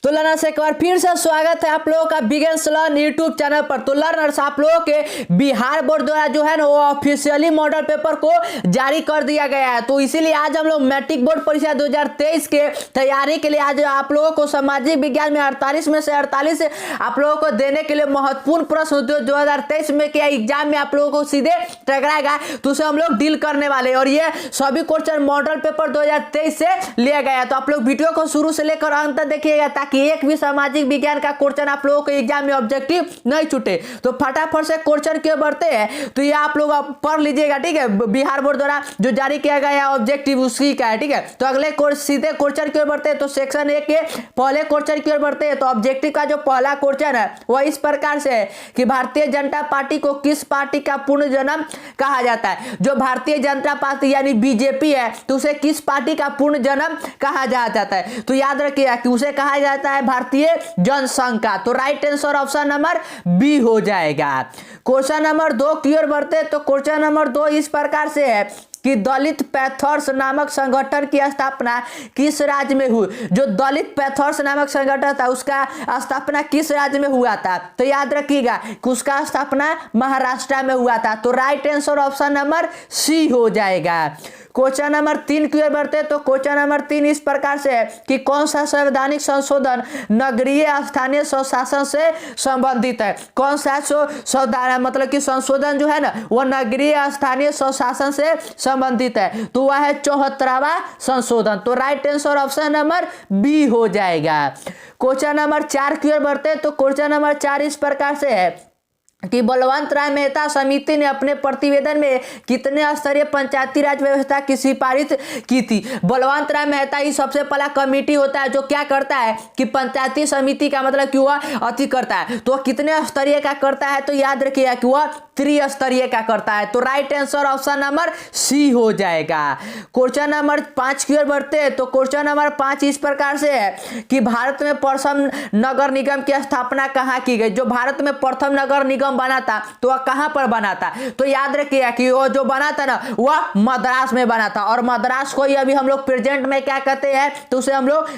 तो लर्नर्स एक बार फिर से स्वागत है आप लोगों का बिगिनर्स लर्न यूट्यूब चैनल पर। तो लर्नर्स आप लोगों के बिहार बोर्ड द्वारा जो है ना वो ऑफिशियली मॉडल पेपर को जारी कर दिया गया है। तो इसीलिए आज हम लोग मैट्रिक बोर्ड परीक्षा 2023 के तैयारी के लिए आज आप लोगों को सामाजिक विज्ञान में 48 में से 48 आप लोगों को देने के लिए महत्वपूर्ण प्रश्न 2023 में क्या एग्जाम में आप लोगों को सीधे टकराएगा तो उसे हम लोग डील करने वाले हैं। और ये सभी क्वेश्चन मॉडल पेपर 2023 से लिया गया है। तो आप लोग वीडियो को शुरू से लेकर अंत तक देखिएगा ताकि एक भी सामाजिक विज्ञान का क्वेश्चन आप लोगों को एग्जाम में ऑब्जेक्टिव नहीं छूटे। तो फटाफट से क्वेश्चन क्यों बढ़ते हैं तो ये आप लोग पढ़ लीजिएगा, ठीक है। बिहार बोर्ड द्वारा जो जारी किया गया ऑब्जेक्टिव उसी का है, ठीक है। तो अगले सीधे क्वेश्चन क्यों बढ़ते हैं तो सेक्शन 1 के पहले क्वेश्चन क्यों बढ़ते हैं तो ऑब्जेक्टिव का जो पहला क्वेश्चन है वह इस प्रकार से है कि भारतीय जनता पार्टी को किस पार्टी का पूर्ण जन्म कहा जाता है। जो भारतीय जनता पार्टी यानी बीजेपी है तो उसे किस पार्टी का पूर्ण जन्म कहा जाता है। तो याद रखिएगा कि उसे कहा जाता है भारतीय जनसंघ का। तो right answer option number B हो जाएगा। क्वेश्चन नंबर 2 की ओर बढ़ते तो क्वेश्चन नंबर 2 इस प्रकार से है कि दलित पैंथर्स नामक संगठन की स्थापना किस राज्य में हुई। जो दलित पैंथर्स नामक संगठन था उसका स्थापना किस राज्य में हुआ था तो याद रखिएगा कि उसका स्थापना महाराष्ट्र में हुआ था। तो right answer option number C हो जाएगा। क्वेश्चन नंबर 3 की ओर बढ़ते तो क्वेश्चन नंबर 3 इस प्रकार से है कि कौन सा संवैधानिक संशोधन नगरीय स्थानीय स्वशासन से संबंधित है। कौन सा मतलब कि संशोधन जो है ना वह नगरीय स्थानीय स्वशासन से संबंधित है तो वह है 74वां संशोधन। तो right answer option number B हो जाएगा। क्वेश्चन नंबर 4 की ओर बढ़ते तो क्वेश्चन नंबर 4 इस प्रकार से है कि बलवंत राय मेहता समिति ने अपने प्रतिवेदन में कितने स्तरीय पंचायती राज व्यवस्था की सिफारिश की थी। बलवंत राय मेहता ही सबसे पहला कमेटी होता है जो क्या करता है कि पंचायती समिति का मतलब कि वह अति करता है। तो वह कितने स्तरीय का करता है तो याद रखिएगा कि वह त्रिस्तरीय का करता है। तो right answer option number C हो जाएगा। क्वेश्चन नंबर 5 की ओर बढ़ते हैं तो क्वेश्चन नंबर 5 इस प्रकार से है कि भारत में प्रथम नगर निगम की स्थापना कहाँ की गई। जो भारत में प्रथम नगर निगम बना था तो वह कहां पर बना था तो याद रखिएगा कि वो जो बना था ना वह मद्रास में बना था। और मद्रास को ही अभी हम लोग प्रेजेंट में क्या कहते हैं तो उसे हम लोग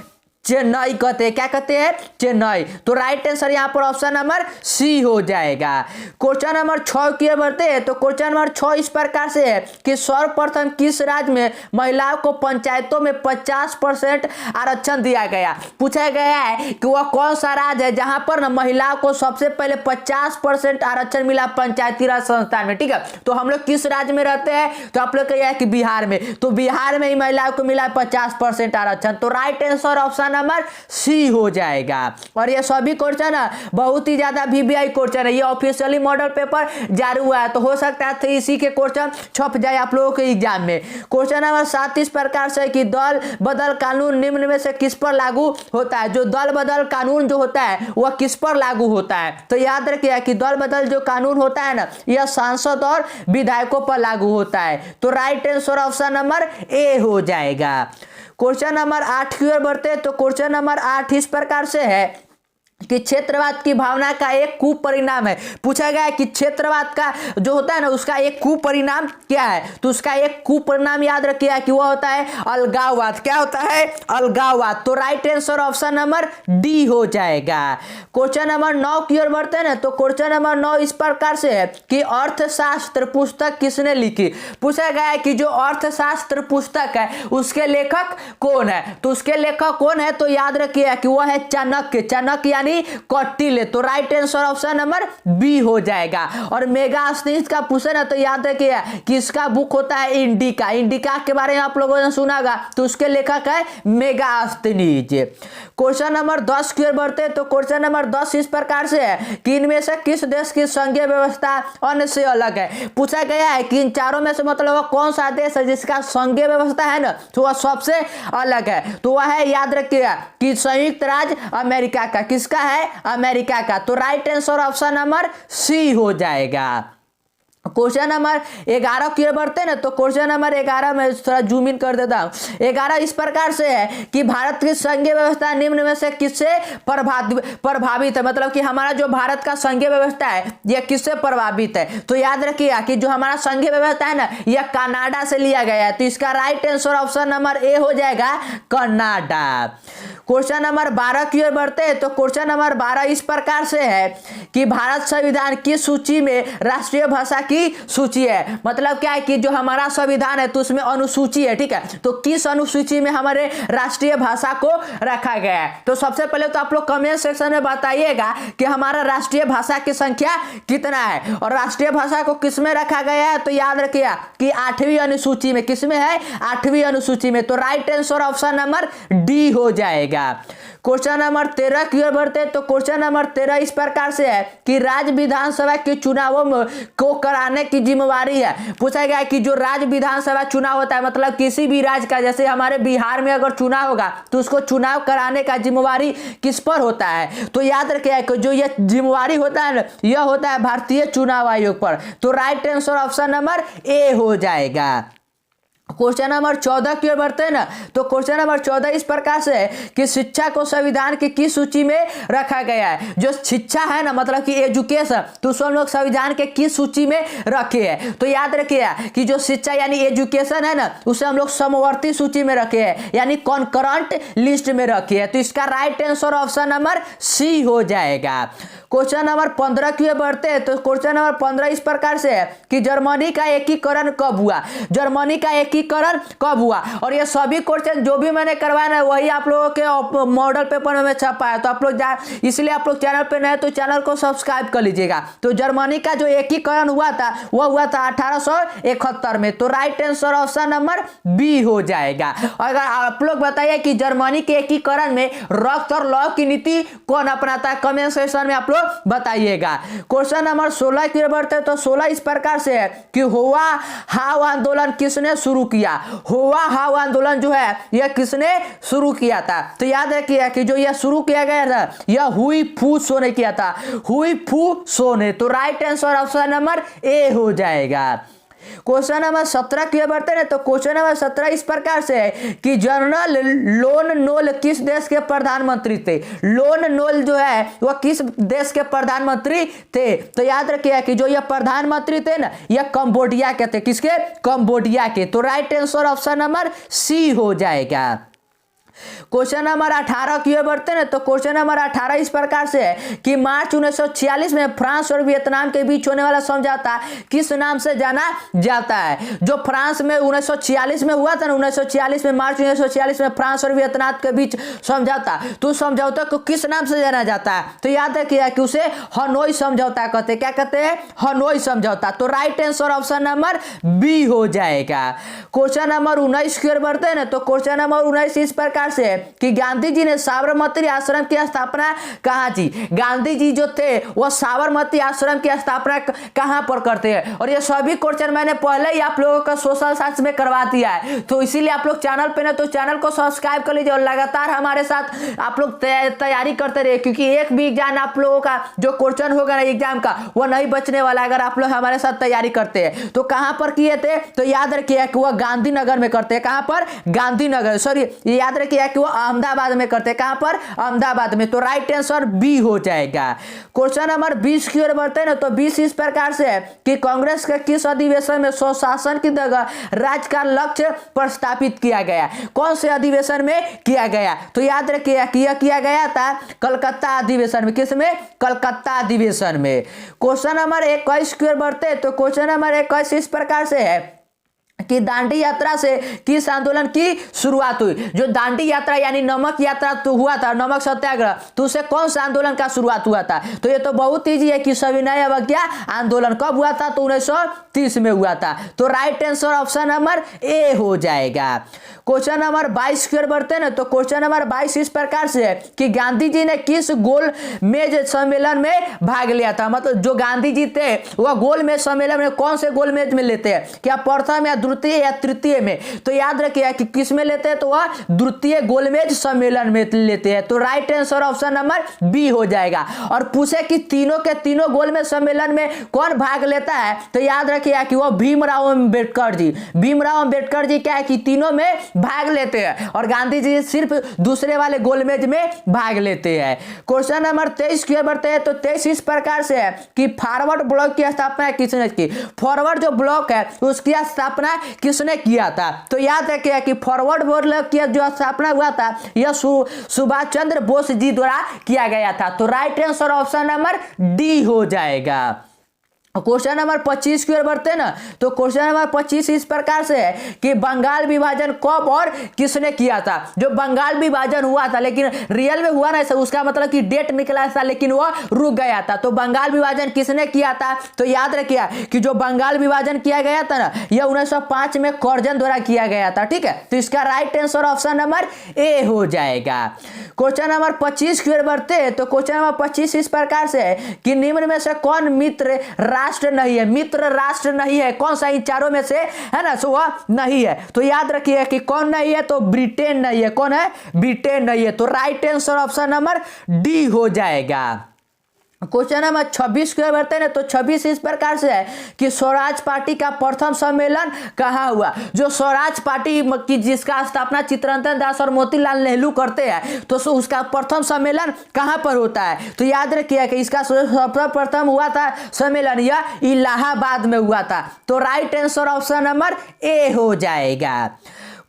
चेन्नई कहते हैं। क्या कहते हैं चेन्नई। तो राइट आंसर यहां पर ऑप्शन नंबर सी हो जाएगा। क्वेश्चन नंबर 6 की ओर बढ़ते हैं तो क्वेश्चन नंबर 6 इस प्रकार से है कि सर्वप्रथम किस राज्य में महिलाओं को पंचायतों में 50% आरक्षण दिया गया। पूछा गया है कि वह कौन सा राज्य है जहां पर ना महिलाओं को सबसे पहले 50% आरक्षण मिला पंचायती राज संस्थान में, ठीक है। तो हम लोग किस राज्य में रहते हैं तो आप लोग कहिए कि बिहार में। तो बिहार में ही महिलाओं को मिला 50% आरक्षण। तो right answer option number C हो जाएगा। और ये सभी क्वेश्चन बहुत ही ज्यादा वीवीआई क्वेश्चन है। ये ऑफिशियली मॉडल पेपर जारी हुआ है तो हो सकता है तो इसी के क्वेश्चन छप जाए आप लोगों के एग्जाम में। क्वेश्चन नंबर 7 इस प्रकार से कि दल बदल कानून निम्न में से किस पर लागू होता है। जो दल बदल कानून जो होता है वह किस पर लागू होता है तो याद रखिए कि दल बदल जो कानून होता है ना यह सांसद और विधायकों पर लागू होता है। तो right answer option number A हो जाएगा। क्वेश्चन नंबर 8 की ओर बढ़ते हैं तो क्वेश्चन नंबर 8 इस प्रकार से है कि क्षेत्रवाद की भावना का एक कुपरिणाम है। पूछा गया है कि क्षेत्रवाद का जो होता है ना उसका एक कुपरिणाम क्या है तो उसका एक कुपरिणाम याद रखिए कि वह होता है अलगाववाद। क्या होता है अलगाववाद। तो right answer option number D हो जाएगा। क्वेश्चन नंबर 9 की ओर बढ़ते हैं ना तो क्वेश्चन नंबर 9 इस प्रकार से है कि अर्थशास्त्र पुस्तक किसने लिखी। पूछा गया है कि जो अर्थशास्त्र पुस्तक है उसके लेखक कौन है तो उसके लेखक कौन है तो याद रखिए कि वह है चाणक्य। चाणक्य यानी कौटिल्य। तो right answer option number B हो जाएगा। और मेगास्थनीज का पूछे ना तो याद रखिए कि इसका बुक होता है इंडिका। इंडिका के बारे में आप लोगों ने सुना होगा तो उसके लेखक है मेगास्थनीज। क्वेश्चन नंबर 10 की ओर बढ़ते हैं तो क्वेश्चन नंबर 10 इस प्रकार से है कि इनमें से किस देश की संघीय व्यवस्था अन्य से अलग है। पूछा गया है कि इन चारों में से मतलब कौन सा देश है जिसका संघीय व्यवस्था है ना तो वह सबसे अलग है तो वह है याद रखिएगा कि संयुक्त राज्य अमेरिका का। किसका है अमेरिका का। तो right answer option number C हो जाएगा। क्वेश्चन नंबर 11 की ओर बढ़ते हैं ना, तो क्वेश्चन नंबर 11 में थोड़ा जूम इन कर देता हूँ। 11 इस प्रकार से है कि भारत की संघीय व्यवस्था निम्न में से किससे प्रभावित है, मतलब कि हमारा जो भारत का संघीय व्यवस्था है यह किससे प्रभावित है। तो याद रखिएगा कि जो हमारा संघीय व्यवस्था है ना यह कनाडा से लिया गया है। तो इसका right answer option number A हो जाएगा, कनाडा। क्वेश्चन नंबर 12 की ओर बढ़ते हैं, तो क्वेश्चन नंबर 12 इस प्रकार से है कि भारत संविधान की सूची में राष्ट्रीय भाषा की सूची है, मतलब क्या है कि जो हमारा संविधान है तो उसमें अनुसूची है, ठीक है। तो किस अनुसूची में हमारे राष्ट्रीय भाषा को रखा गया है। तो सबसे पहले तो आप लोग कमेंट सेक्शन में बताइएगा कि हमारा राष्ट्रीय भाषा की संख्या कितना है और राष्ट्रीय भाषा को किस में रखा गया है। तो याद रखिएगा कि 8वीं अनुसूची में, किस में है, 8वीं अनुसूची में। तो right answer option number D हो जाएगा। क्वेश्चन नंबर 13 की ओर बढ़ते हैं, तो क्वेश्चन नंबर 13 इस प्रकार से है कि राज्य विधानसभा के चुनावों को कराने की जिम्मेवारी है। पूछा गया है कि जो राज्य विधानसभा चुनाव होता है, मतलब किसी भी राज्य का, जैसे हमारे बिहार में अगर चुनाव होगा तो उसको चुनाव कराने का जिम्मेवारी किस पर होता है। तो याद रखिए कि जो यह जिम्मेवारी होता है यह होता है भारतीय चुनाव आयोग पर। तो right answer option number A हो जाएगा। क्वेश्चन नंबर 14 की ओर बढ़ते हैं ना, तो क्वेश्चन नंबर 14 इस प्रकार से है कि शिक्षा को संविधान की किस सूची में रखा गया है। जो शिक्षा है ना, मतलब कि एजुकेशन, तो उसको हम लोग संविधान के किस सूची में रखे हैं। तो याद रखिए कि जो शिक्षा यानी एजुकेशन है ना, उसे हम लोग समवर्ती सूची में रखे हैं, यानी कॉन्करेंट लिस्ट में रखे हैं। तो इसका right answer option number C हो जाएगा। क्वेश्चन नंबर 15 की ओर बढ़ते हैं, तो क्वेश्चन नंबर 15 इस प्रकार से है कि जर्मनी का एकीकरण कब हुआ। जर्मनी का एकीकरण कब हुआ, और ये सभी क्वेश्चन जो भी मैंने करवाया ना वही आप लोगों के मॉडल पेपर में छपा है। तो आप लोग इसलिए आप लोग चैनल पे नए तो चैनल को सब्सक्राइब कर लीजिएगा। तो जर्मनी का जो एकीकरण हुआ था वह हुआ था 1871 में। तो right answer option number B हो जाएगा। अगर आप लोग बताइए कि जर्मनी के एकीकरण में रक्त और लौह की नीति कौन अपनाता है, कमेंट सेक्शन में आप लोग बताइएगा। क्वेश्चन नंबर 16 की ओर बढ़ते हैं, तो 16 इस प्रकार से है कि हुआ हाव आंदोलन किसने शुरू किया। हुआ हाव आंदोलन जो है यह किसने शुरू किया था। तो याद रखिए कि जो यह शुरू किया गया था यह हुई फू सो ने किया था, हुई फू सो ने। तो right answer option number A हो जाएगा। क्वेश्चन नंबर 17 की ओर बढ़ते हैं, तो क्वेश्चन नंबर 17 इस प्रकार से है कि जनरल लोन नोल किस देश के प्रधानमंत्री थे। लोन नोल जो है वह किस देश के प्रधानमंत्री थे। तो याद रखिए कि जो यह प्रधानमंत्री थे ना यह कंबोडिया के थे। किसके, कंबोडिया के। तो right answer option number C हो जाएगा। क्वेश्चन नंबर 18 की ओर बढ़ते हैं, तो क्वेश्चन नंबर 18 इस प्रकार से है कि मार्च 1946 में फ्रांस और वियतनाम के बीच होने वाला समझौता किस नाम से जाना जाता है। जो फ्रांस में 1946 में हुआ था ना, 1946 में, मार्च 1946 में फ्रांस और वियतनाम के बीच समझौता, तो समझौता को किस नाम से जाना जाता है। तो याद रखिए कि उसे हनोई समझौता कहते हैं। क्या कहते हैं, हनोई समझौता। तो right answer option number B हो जाएगा। क्वेश्चन नंबर 19 की ओर बढ़ते हैं ना, तो क्वेश्चन नंबर 19 इस प्रकार से कि गांधी जी ने साबरमती आश्रम की स्थापना कहां की। गांधी जी जो थे वह साबरमती आश्रम की स्थापना कहां पर करते हैं। और ये सभी क्वेश्चन मैंने पहले ही आप लोगों का सोशल साइंस में करवा दिया है। तो इसीलिए आप लोग चैनल पे ना तो चैनल को सब्सक्राइब कर लीजिए और लगातार हमारे साथ आप लोग तैयारी करते रहिए, क्योंकि एक भी एग्जाम आप लोगों का जो क्वेश्चन होगा ना एग्जाम का वह नहीं बचने वाला अगर आप लोग हमारे साथ तैयारी करते हैं। तो कहां पर किए थे, तो याद रखिए कि वह गांधीनगर में करते हैं। कहां पर, गांधीनगर, सॉरी याद रखिए कि वो अहमदाबाद में करते हैं। कहां पर, अहमदाबाद में। तो राइट आंसर बी हो जाएगा। क्वेश्चन नंबर 20 की ओर बढ़ते हैं ना, तो 20 इस प्रकार से है कि कांग्रेस के किस अधिवेशन में स्वशासन की जगह राज्य का लक्ष्य प्रस्तावित किया गया। कौन से अधिवेशन में किया गया। तो याद रखिए कि यह किया गया था कलकत्ता अधिवेशन में। किस में, कलकत्ता अधिवेशन में। क्वेश्चन नंबर 21 की ओर बढ़ते हैं, तो क्वेश्चन नंबर 21 इस प्रकार से है कि दांडी यात्रा से किस आंदोलन की शुरुआत हुई। जो दांडी यात्रा यानी नमक यात्रा तो हुआ था, नमक सत्याग्रह, तो उससे कौन सा आंदोलन का शुरुआत हुआ था। तो ये तो बहुत ईजी है कि सविनय अवज्ञा आंदोलन कब हुआ था, तो 1930 में हुआ था। तो right answer option number A हो जाएगा। क्वेश्चन नंबर 22 की ओर बढ़ते हैं ना, तो क्वेश्चन नंबर 22 इस प्रकार से है कि गांधी जी ने किस गोल मेज सम्मेलन में भाग लिया था। मतलब जो गांधी जी थे वह गोल मेज सम्मेलन में कौन से गोल मेज में लेते हैं, क्या प्रथम या द्वितीय या तृतीय में, तो याद रखिए कि किस में लेते हैं, तो वह द्वितीय गोलमेज सम्मेलन में लेते हैं। तो right answer option number B हो जाएगा। और पूछे कि तीनों के तीनों गोलमेज सम्मेलन में कौन भाग लेता है, तो याद रखिए कि वह भीमराव अम्बेडकर जी। भीमराव अम्बेडकर जी क्या है कि तीनों में भाग लेते हैं और गांधी जी सिर्फ दूसरे वाले गोलमेज में भाग लेते हैं। क्वेश्चन नंबर 23 की ओर बढ़ते हैं। तो 23 इस प्रकार से है कि फॉरवर्ड ब्लॉक की स्थापना किसने की। फॉरवर्ड जो ब्लॉक है उसकी स्थापना किसने किया था, तो याद रखिए कि फॉरवर्ड ब्लॉक की जो स्थापना हुआ था यह सुभाष चंद्र बोस जी द्वारा किया गया था। तो right answer option number D हो जाएगा। क्वेश्चन नंबर 25 की ओर बढ़ते हैं ना। तो क्वेश्चन नंबर 25 इस प्रकार से है कि बंगाल विभाजन कब और किसने किया था। जो बंगाल विभाजन हुआ था लेकिन रियल में हुआ ना, उसका मतलब कि डेट निकला था लेकिन वह रुक गया था। तो बंगाल विभाजन किसने किया था, तो याद रखिए कि जो बंगाल विभाजन किया गया था ना यह 1905 में कर्जन द्वारा किया गया था। ठीक है, तो इसका right answer option number A हो जाएगा। क्वेश्चन नंबर 25 की ओर बढ़ते हैं। तो क्वेश्चन नंबर 25 इस प्रकार से है कि निम्न में से कौन मित्र राष्ट्र नहीं है। मित्र राष्ट्र नहीं है कौन सा इन चारों में से है ना, सो वह नहीं है। तो याद रखिए कि कौन नहीं है, तो ब्रिटेन नहीं है। कौन है, ब्रिटेन नहीं है। तो right answer option number D हो जाएगा। क्वेश्चन नंबर 26 की ओर बढ़ते हैं। तो 26 इस प्रकार से है कि स्वराज पार्टी का प्रथम सम्मेलन कहाँ हुआ। जो स्वराज पार्टी की जिसका स्थापना चित्तरंजन दास और मोतीलाल नेहरू करते हैं, तो उसका प्रथम सम्मेलन कहाँ पर होता है, तो याद रखिए कि इसका सर्वप्रथम हुआ था सम्मेलन यह इलाहाबाद में हुआ था। तो right answer option number A हो जाएगा।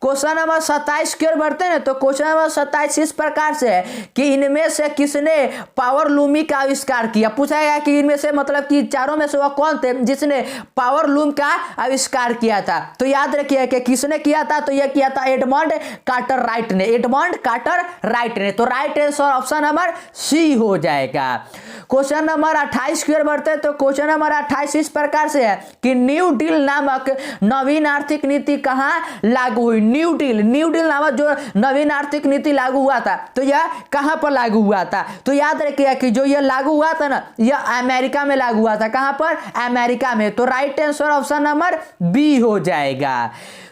क्वेश्चन नंबर 27 की ओर बढ़ते हैं। तो क्वेश्चन नंबर 27 इस प्रकार से है कि इनमें से किसने पावर लूमी का आविष्कार किया। पूछा गया कि इनमें से मतलब कि चारों में से वह कौन थे जिसने पावर लूम का आविष्कार किया था। तो याद रखिए कि किसने किया था, तो यह किया था एडमंड कार्टर राइट ने। एडमंड कार्टर राइट ने। तो right answer option number C हो जाएगा। क्वेश्चन नंबर 28 की ओर बढ़ते हैं। तो क्वेश्चन नंबर 28 इस प्रकार से है कि न्यू डील नामक नवीन आर्थिक नीति कहाँ लागू हुई। न्यू डील नामक जो नवीन आर्थिक नीति लागू हुआ था, तो यह कहां पर लागू हुआ था, तो याद रखिए कि जो यह लागू हुआ था ना यह अमेरिका में लागू हुआ था। कहां पर, अमेरिका में। तो right answer option number B हो जाएगा।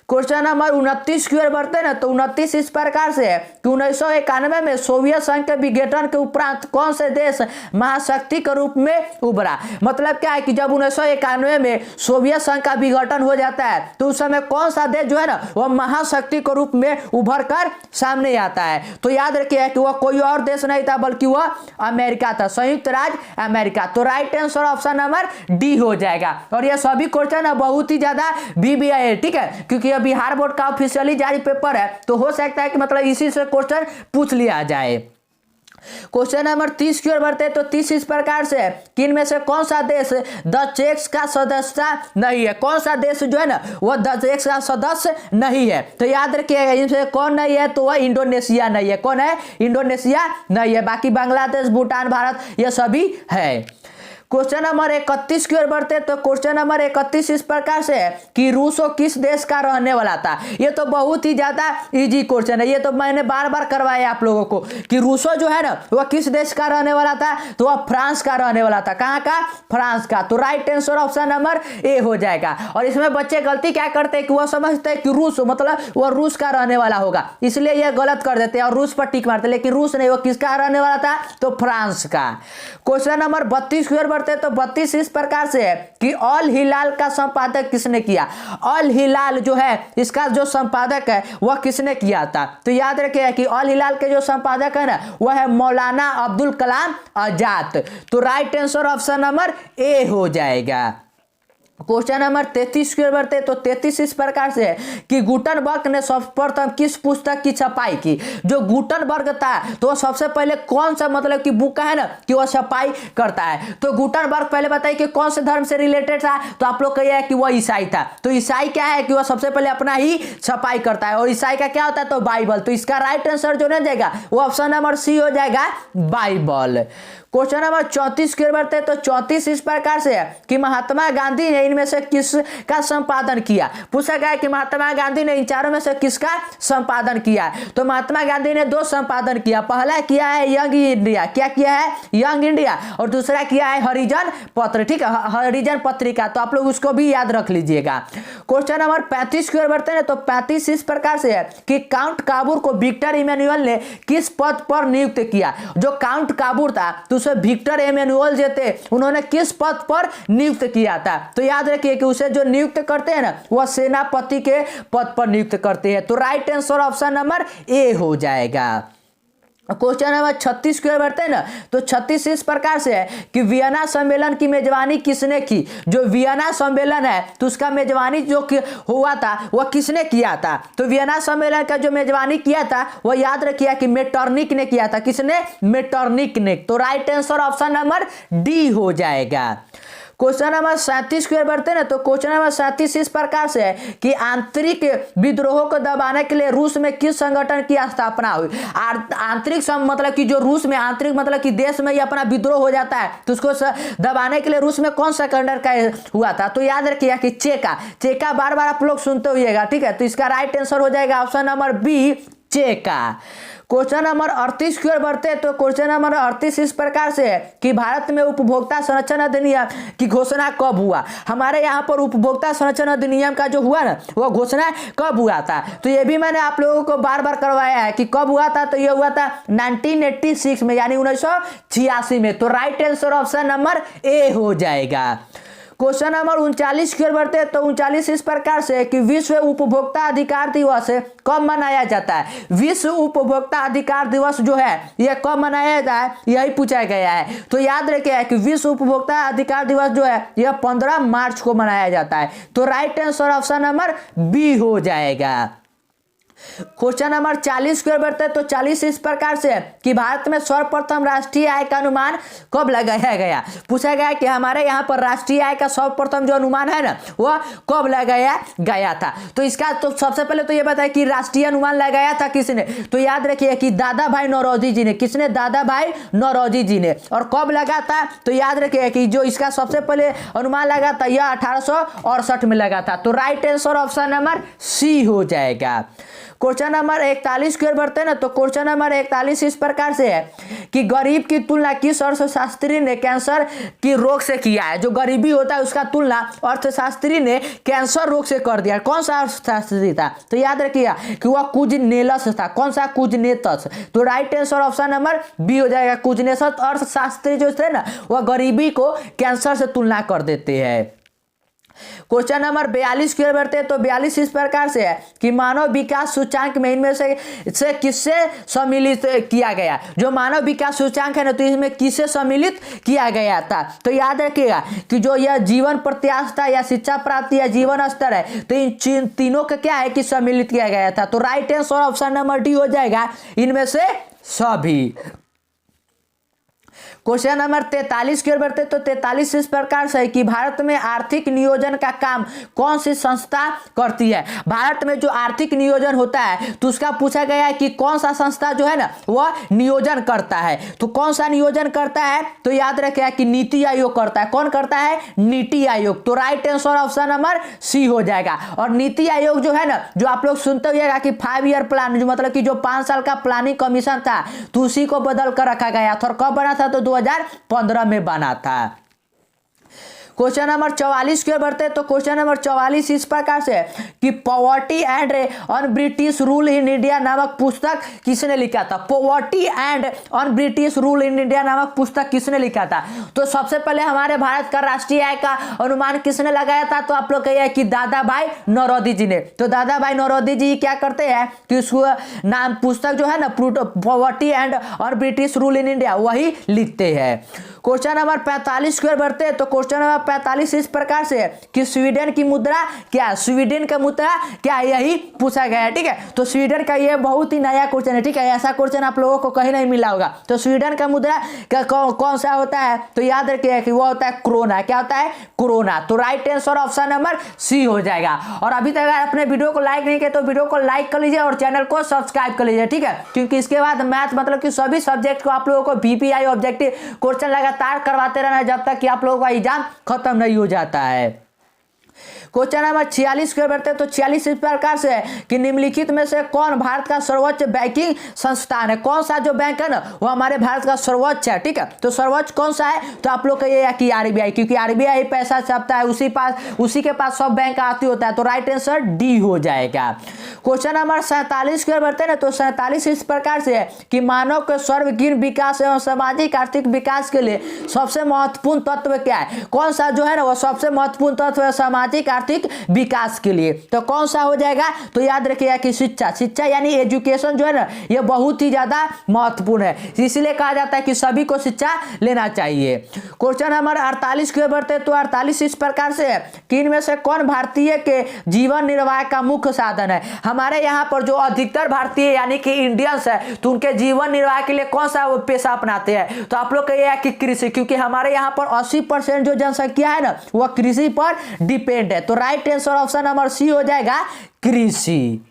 क्वेश्चन नंबर 29 की ओर बढ़ते हैं ना। तो 29 इस प्रकार से है कि 1991 में सोवियत संघ के विघटन के उपरांत कौन से देश महाशक्ति के रूप में उभरा। मतलब क्या है कि जब 1991 में सोवियत संघ का विघटन हो जाता है तो उस समय कौन सा देश जो है ना वह महाशक्ति के रूप में उभर कर सामने आता है। तो याद रखिए कि वह कोई और देश नहीं था बल्कि वह अमेरिका था, संयुक्त राज्य अमेरिका। तो right answer option number D हो जाएगा। और यह सभी क्वेश्चन बहुत ही ज्यादा VBI है, ठीक है, क्योंकि बिहार बोर्ड का ऑफिशियली जारी पेपर है, तो हो सकता है कि मतलब इसी से क्वेश्चन पूछ लिया जाए। क्वेश्चन नंबर 30 की ओर बढ़ते हैं। तो 30 इस प्रकार से है कि इनमें से कौन सा देश द चेक्स का सदस्य नहीं है। कौन सा देश जो है ना वह द चेक्स का सदस्य नहीं है। तो याद रखिएगा इनसे कौन नहीं है, तो वह इंडोनेशिया नहीं है। कौन है, इंडोनेशिया नहीं है। बाकी बांग्लादेश, भूटान, भारत ये सभी है। क्वेश्चन नंबर 31 की ओर बढ़ते हैं। तो क्वेश्चन नंबर 31 इस प्रकार से है कि रूसो किस देश का रहने वाला था। ये तो बहुत ही ज्यादा इजी क्वेश्चन है, ये तो मैंने बार बार करवाया आप लोगों को कि रूसो जो है ना वह किस देश का रहने वाला था, तो वह फ्रांस का रहने वाला था। कहाँ का, फ्रांस का। तो right answer option number A हो जाएगा। और इसमें बच्चे गलती क्या करते हैं कि वह समझते हैं कि रूस मतलब वह रूस का रहने वाला होगा, इसलिए यह गलत कर देते हैं और रूस पर टिक मारते, लेकिन रूस नहीं, वह किसका रहने वाला था, तो फ्रांस का। क्वेश्चन नंबर 32 की ओर बढ़ते हैं। तो 32 इस प्रकार से है कि अल हिलाल का संपादक किसने किया। अल हिलाल जो है इसका जो संपादक है वह किसने किया था। तो याद रखिए कि अल हिलाल के जो संपादक है ना वह है मौलाना अब्दुल कलाम आजाद। तो right answer option number A हो जाएगा। क्वेश्चन नंबर 33 की ओर बढ़ते। तो 33 इस प्रकार से है कि गुटनबर्ग ने सर्वप्रथम किस पुस्तक की छपाई की। जो गुटनबर्ग था तो सबसे पहले कौन सा मतलब कि बुक है ना कि वह छपाई करता है। तो गुटनबर्ग पहले बताइए कि कौन से धर्म से रिलेटेड था, तो आप लोग कहिए कि वह ईसाई था। तो ईसाई क्या है कि वह सबसे पहले अपना ही छपाई करता है, और ईसाई का क्या होता है, तो बाइबल। तो इसका राइट आंसर जो नहीं जाएगा वो ऑप्शन नंबर सी हो जाएगा, बाइबल। क्वेश्चन नंबर 34 की ओर बढ़ते हैं। तो 34 इस प्रकार से है कि महात्मा गांधी ने इनमें से किसका संपादन किया? पूछा गया कि महात्मा गांधी ने इन चारों में से किसका संपादन किया? तो महात्मा गांधी ने 2 संपादन किया। पहला किया है यंग इंडिया, क्या किया है? Young India. और दूसरा किया है हरिजन पत्र, ठीक है, हरिजन पत्रिका। तो आप लोग उसको भी याद रख लीजिएगा। क्वेश्चन नंबर 35 की ओर बढ़ते हैं। तो 35 इस प्रकार से है कि काउंट काबूर को विक्टर इमैनुअल ने किस पद पर नियुक्त किया? जो काउंट काबूर था तो उसे विक्टर इमैनुअल जो थे उन्होंने किस पद पर नियुक्त किया था? तो याद रखिए कि उसे जो नियुक्त करते हैं ना वह सेनापति के पद पर नियुक्त करते हैं। तो right answer option number A हो जाएगा। क्वेश्चन नंबर 36 की ओर बढ़ते हैं ना। तो 36 इस प्रकार से है कि वियना सम्मेलन की मेजबानी किसने की? जो वियना सम्मेलन है तो उसका मेजबानी जो हुआ था वह किसने किया था? तो वियना सम्मेलन का जो मेजबानी किया था वह याद रखिए कि मेटरनिक ने किया था। किसने? मेटरनिक ने। तो right answer option number D हो जाएगा। क्वेश्चन नंबर 37 की ओर बढ़ते हैं ना। तो क्वेश्चन नंबर 37 इस प्रकार से है कि आंतरिक विद्रोह को दबाने के लिए रूस में किस संगठन की स्थापना हुई? आंतरिक मतलब कि जो रूस में आंतरिक मतलब कि देश में ही अपना विद्रोह हो जाता है तो उसको दबाने के लिए रूस में कौन सा संगठन का हुआ था? तो याद रखिए कि चेका बार बार आप लोग सुनते होइएगा, ठीक है। तो इसका राइट आंसर हो जाएगा ऑप्शन नंबर बी, चेका। क्वेश्चन नंबर 38 की ओर बढ़ते हैं। तो क्वेश्चन नंबर 38 इस प्रकार से है कि भारत में उपभोक्ता संरक्षण अधिनियम की घोषणा कब हुआ? हमारे यहाँ पर उपभोक्ता संरक्षण अधिनियम का जो हुआ ना वह घोषणा कब हुआ था? तो ये भी मैंने आप लोगों को बार बार करवाया है कि कब हुआ था। तो ये हुआ था 1986 में, यानी 1986 में। तो right answer option number A हो जाएगा। क्वेश्चन नंबर 39 की ओर बढ़ते हैं। तो 39 इस प्रकार से कि विश्व उपभोक्ता अधिकार दिवस कब मनाया जाता है? विश्व उपभोक्ता अधिकार दिवस जो है यह कब मनाया जाता है यही पूछा गया है। तो याद रखिए कि विश्व उपभोक्ता अधिकार दिवस जो है यह 15 मार्च को मनाया जाता है। तो right answer option number B हो जाएगा। क्वेश्चन नंबर 40 की ओर बढ़ते हैं। तो 40 इस प्रकार से है कि भारत में सर्वप्रथम राष्ट्रीय आय का अनुमान कब लगाया गया? पूछा गया कि हमारे यहाँ पर राष्ट्रीय आय का सर्वप्रथम जो अनुमान है ना वह कब लगाया गया था? तो इसका तो सबसे पहले तो ये बताया कि राष्ट्रीय अनुमान लगाया था किसने? तो याद रखिए कि दादा भाई नौरोजी जी ने। किसने? दादा भाई नौरोजी जी ने। और कब लगा था? तो याद रखिए कि जो इसका सबसे पहले अनुमान लगा था यह 1868 में लगा था। तो right answer option number C हो जाएगा। क्वेश्चन नंबर 41 की ओर बढ़ते हैं ना। तो क्वेश्चन नंबर 41 इस प्रकार से है कि गरीब की तुलना किस अर्थशास्त्री ने कैंसर की रोग से किया है? जो गरीबी होता है उसका तुलना अर्थशास्त्री ने कैंसर रोग से कर दिया। कौन सा अर्थशास्त्री था? तो याद रखिएगा कि वह कुजनेलस था। कौन सा? कुजनेतस। तो right answer option number B हो जाएगा। कुजनेतस अर्थशास्त्री जो थे ना वह गरीबी को कैंसर से तुलना कर देते हैं। क्वेश्चन नंबर 42 की ओर बढ़ते हैं। तो 42 इस प्रकार से है कि मानव विकास सूचकांक में इनमें से किससे सम्मिलित किया गया? जो मानव विकास सूचकांक है ना तो इसमें किससे सम्मिलित किया गया था? तो याद रखिएगा कि जो यह जीवन प्रत्याशा या शिक्षा प्राप्ति या जीवन स्तर है तो इन तीनों का क्या है कि सम्मिलित किया गया था। तो right answer option number D हो जाएगा, इनमें से सभी। क्वेश्चन नंबर 43 की ओर बढ़ते तो 43 इस प्रकार से है कि भारत में आर्थिक नियोजन का काम कौन सी संस्था करती है? भारत में जो आर्थिक नियोजन होता है तो उसका पूछा गया है कि कौन सा संस्था जो है ना वह नियोजन करता है। तो कौन सा नियोजन करता है? तो याद रखिए कि नीति आयोग करता है। कौन करता है? नीति आयोग। तो right answer option number C हो जाएगा। और नीति आयोग जो है ना जो आप लोग सुनते होइएगा कि 5 ईयर प्लान, जो मतलब कि जो 5 साल का प्लानिंग कमीशन था तो उसी को बदल कर रखा गया था। और कब बना था? तो 2015 में बना था। क्वेश्चन नंबर 44 की ओर बढ़ते हैं। तो क्वेश्चन नंबर 44 इस प्रकार से है कि poverty and on British rule in India नामक पुस्तक किसने लिखा था? Poverty and on British rule in India नामक पुस्तक किसने लिखा था? तो सबसे पहले हमारे भारत का राष्ट्रीय आय का अनुमान किसने लगाया था? तो आप लोग कहिए कि दादा भाई नौरोजी जी ने। तो दादा भाई नौरोजी जी क्या करते हैं कि उसको नाम पुस्तक जो है ना poverty and on British rule in India वही लिखते हैं। क्वेश्चन नंबर 45 की ओर बढ़ते हैं। तो क्वेश्चन नंबर 45 इस प्रकार से है कि स्वीडन की मुद्रा क्या? स्वीडन का मुद्रा क्या? यही पूछा गया है, ठीक है। तो स्वीडन का ये बहुत ही नया क्वेश्चन है, ठीक है। ऐसा क्वेश्चन आप लोगों को कहीं नहीं मिला होगा। तो स्वीडन का मुद्रा का कौन सा होता है? तो याद रखिए कि वो होता है क्रोना। क्या होता है? क्रोना। तो right answer option number C हो जाएगा। और अभी तक अगर अपने वीडियो को लाइक नहीं किया तो वीडियो को लाइक कर लीजिए और चैनल को सब्सक्राइब कर लीजिए, ठीक है। क्योंकि इसके बाद मैथ मतलब कि सभी सब्जेक्ट को आप लोगों को बीपीआई ऑब्जेक्टिव क्वेश्चन लगातार करवाते रहना जब तक कि आप लोगों का एग्जाम खत्म नहीं हो जाता है। क्वेश्चन नंबर 46 की ओर बढ़ते हैं। तो 46 इस प्रकार से है कि निम्नलिखित में से कौन भारत का सर्वोच्च बैंकिंग संस्थान है। कौन सा जो बैंक है ना वो हमारे भारत का सर्वोच्च है। ठीक है, तो सर्वोच्च कौन सा है, तो आप लोग कहिए कि आरबीआई, क्योंकि आरबीआई पैसा छापता है, उसी के पास सब बैंक आती होता है। तो राइट आंसर डी हो जाएगा। क्वेश्चन नंबर 47 की ओर बढ़ते हैं ना। तो 47 इस प्रकार से है कि मानव के सर्वांगीण विकास एवं सामाजिक आर्थिक विकास के लिए सबसे महत्वपूर्ण तत्व क्या है। कौन सा जो है ना वो सबसे महत्वपूर्ण तत्व है सामाजिक आर्थिक विकास के लिए, तो कौन सा हो जाएगा, तो याद रखिएगा कि शिक्षा यानी एजुकेशन जो है ना ये बहुत ही ज्यादा महत्वपूर्ण है, इसलिए कहा जाता है कि सभी को शिक्षा लेना चाहिए। क्वेश्चन नंबर 48 की ओर बढ़ते हैं। तो 48 इस प्रकार से है कि इनमें से कौन भारतीय के जीवन निर्वाह का मुख्य साधन है। हमारे यहाँ पर जो अधिकतर भारतीय यानी कि इंडियंस है तो उनके जीवन निर्वाह के लिए कौन सा पेशा अपनाते हैं, तो आप लोग कहिए कि कृषि, क्योंकि हमारे यहाँ पर 80% जो जनसंख्या है ना वह कृषि पर डिपेंड है। तो right answer option number C हो जाएगा कृषि।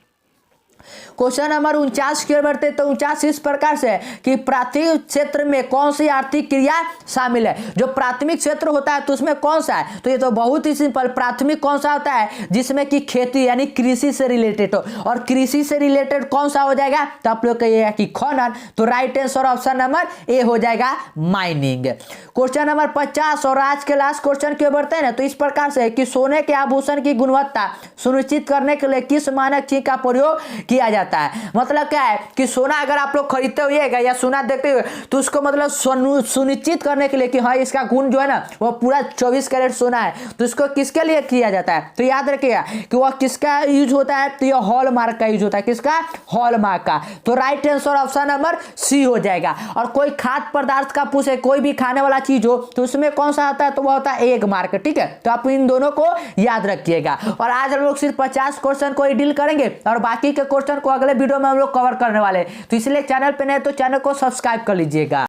क्वेश्चन नंबर 49 की ओर बढ़ते तो 49 इस प्रकार से है कि प्राथमिक क्षेत्र में कौन सी आर्थिक क्रिया शामिल है। जो प्राथमिक क्षेत्र होता है तो उसमें कौन सा है, तो ये तो बहुत ही सिंपल, प्राथमिक कौन सा होता है जिसमें कि खेती यानी कृषि से रिलेटेड हो, और कृषि से रिलेटेड कौन सा हो जाएगा, तो आप लोग कहिएगा कि खनन। तो right answer option number A हो जाएगा माइनिंग। क्वेश्चन नंबर 50 और आज के लास्ट क्वेश्चन की ओर बढ़ते हैं ना। तो इस प्रकार से है कि सोने के आभूषण की गुणवत्ता सुनिश्चित करने के लिए किस मानक चीज का प्रयोग किया जाता है। मतलब क्या है कि सोना अगर आप लोग खरीदते हुएगा या सोना देखते हुए तो उसको मतलब सुनिश्चित करने के लिए कि हाँ इसका गुण जो है ना वो पूरा 24 कैरेट सोना है, तो इसको किसके लिए किया जाता है, तो याद रखिएगा कि वह किसका यूज होता है, तो ये हॉलमार्क का यूज होता है। किसका, हॉलमार्क का। तो right answer option number C हो जाएगा। और कोई खाद्य पदार्थ का पूछे, कोई भी खाने वाला चीज हो तो उसमें कौन सा आता है, तो वह होता है एग मार्क। ठीक है, तो आप इन दोनों को याद रखिएगा। और आज हम लोग सिर्फ 50 क्वेश्चन को ही डील करेंगे और बाकी के क्वेश्चन को अगले वीडियो में हम लोग कवर करने वाले हैं। तो इसलिए चैनल पे नए तो चैनल को सब्सक्राइब कर लीजिएगा।